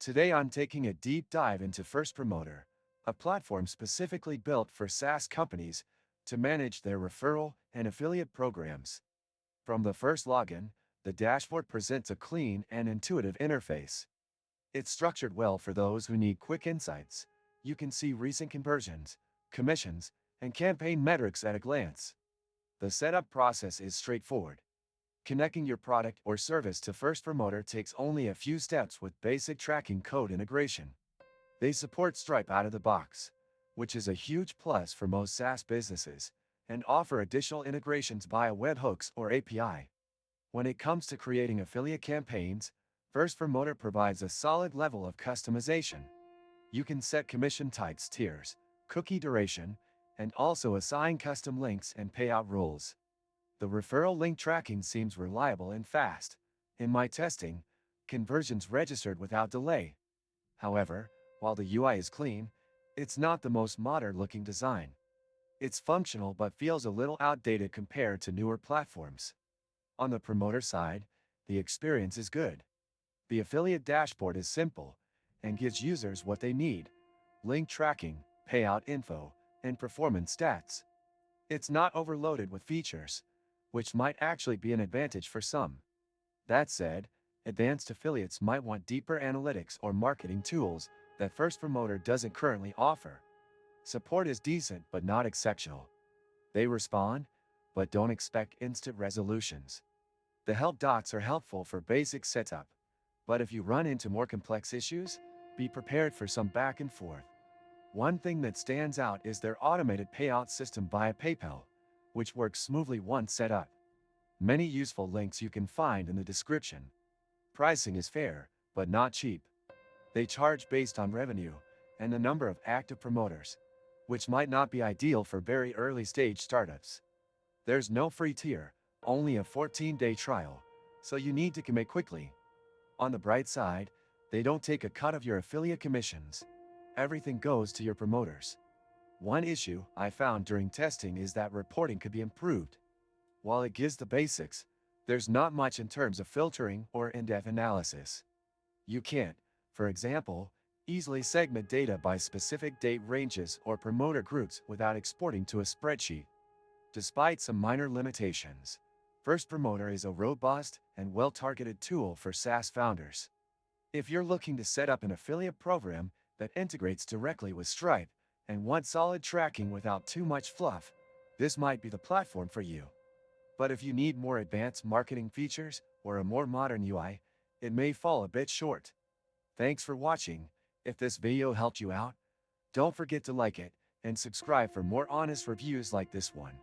Today I'm taking a deep dive into FirstPromoter, a platform specifically built for SaaS companies to manage their referral and affiliate programs. From the first login, the dashboard presents a clean and intuitive interface. It's structured well for those who need quick insights. You can see recent conversions, commissions, and campaign metrics at a glance. The setup process is straightforward. Connecting your product or service to FirstPromoter takes only a few steps with basic tracking code integration. They support Stripe out of the box, which is a huge plus for most SaaS businesses, and offer additional integrations via webhooks or API. When it comes to creating affiliate campaigns, FirstPromoter provides a solid level of customization. You can set commission types, tiers, cookie duration, and also assign custom links and payout rules. The referral link tracking seems reliable and fast. In my testing, conversions registered without delay. However, while the UI is clean, it's not the most modern-looking design. It's functional but feels a little outdated compared to newer platforms. On the promoter side, the experience is good. The affiliate dashboard is simple and gives users what they need: link tracking, payout info, and performance stats. It's not overloaded with features, which might actually be an advantage for some. That said, advanced affiliates might want deeper analytics or marketing tools that FirstPromoter doesn't currently offer. Support is decent but not exceptional. They respond, but don't expect instant resolutions. The help dots are helpful for basic setup, but if you run into more complex issues, be prepared for some back and forth. One thing that stands out is their automated payout system via PayPal, which works smoothly once set up. Many useful links you can find in the description. Pricing is fair, but not cheap. They charge based on revenue and the number of active promoters, which might not be ideal for very early stage startups. There's no free tier, only a 14-day trial, so you need to commit quickly. On the bright side, they don't take a cut of your affiliate commissions. Everything goes to your promoters. One issue I found during testing is that reporting could be improved. While it gives the basics, there's not much in terms of filtering or in-depth analysis. You can't, for example, easily segment data by specific date ranges or promoter groups without exporting to a spreadsheet. Despite some minor limitations, FirstPromoter is a robust and well-targeted tool for SaaS founders. If you're looking to set up an affiliate program that integrates directly with Stripe and want solid tracking without too much fluff, this might be the platform for you. But if you need more advanced marketing features or a more modern UI, it may fall a bit short. Thanks for watching. If this video helped you out, don't forget to like it and subscribe for more honest reviews like this one.